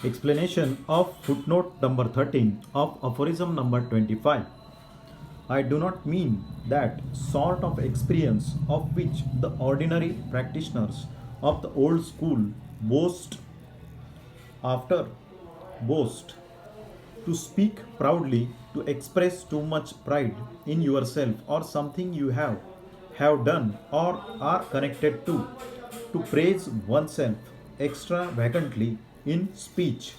Explanation of footnote number 13 of aphorism number 25. I do not mean that sort of experience of which the ordinary practitioners of the old school boast after boast. To speak proudly, to express too much pride in yourself or something you have done or are connected to praise oneself extravagantly in speech.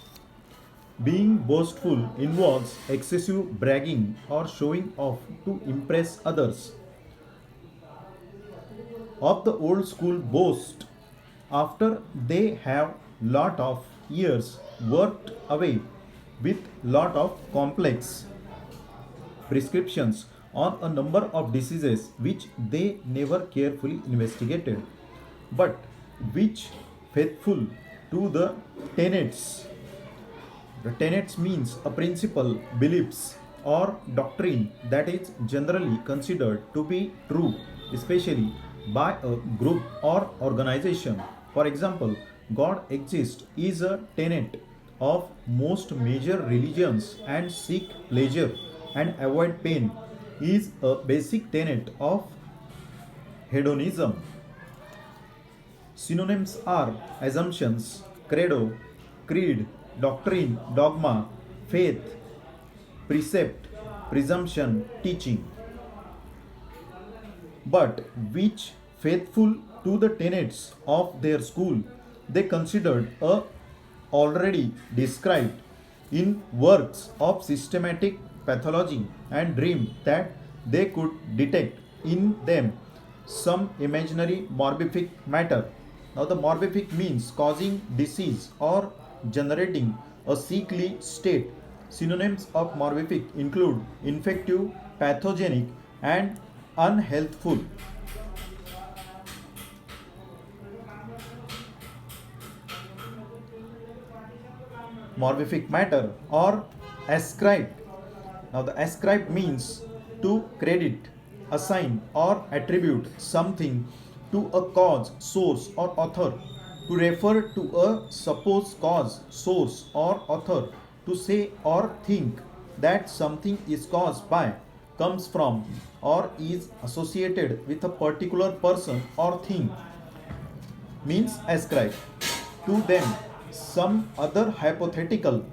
Being boastful involves excessive bragging or showing off to impress others. Of the old school boast after they have lot of years worked away with lot of complex prescriptions on a number of diseases which they never carefully investigated, but which faithful to tenets the tenets means a principle, beliefs, or doctrine that is generally considered to be true, especially by a group or organization. For example, God exists is a tenet of most major religions, and seek pleasure and avoid pain is a basic tenet of hedonism. Synonyms are assumptions, credo, creed, doctrine, dogma, faith, precept, presumption, teaching. But which, faithful to the tenets of their school, they considered already described in works of systematic pathology, and dreamed that they could detect in them some imaginary morbific matter. Now, the morbific means causing disease or generating a sickly state. Synonyms of morbific include infective, pathogenic, and unhealthful. Morbific matter or ascribed. Now, the ascribed means to credit, assign, or attribute something to a cause, source, or author. To refer to a supposed cause, source, or author. To say or think that something is caused by, comes from, or is associated with a particular person or thing means ascribe to them some other hypothetical.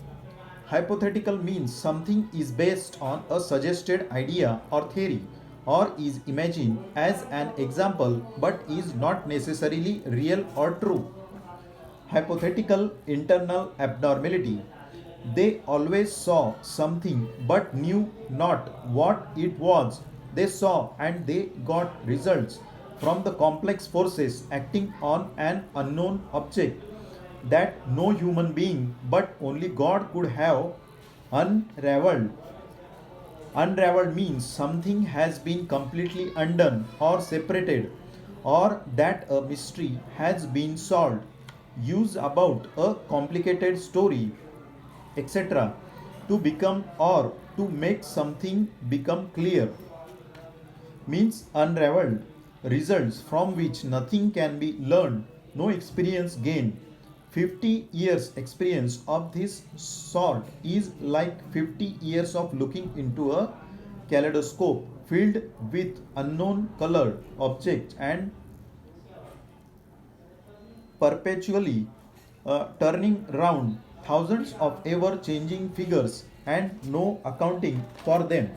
Hypothetical means something is based on a suggested idea or theory, or is imagined as an example but is not necessarily real or true. Hypothetical internal abnormality. They always saw something but knew not what it was. They saw and they got results from the complex forces acting on an unknown object that no human being but only God could have unraveled. Unraveled means something has been completely undone or separated, or that a mystery has been solved. Use about a complicated story, etc., to become or to make something become clear means unraveled, results from which nothing can be learned, no experience gained. 50 years experience of this sort is like 50 years of looking into a kaleidoscope filled with unknown colored objects and perpetually turning round thousands of ever changing figures and no accounting for them.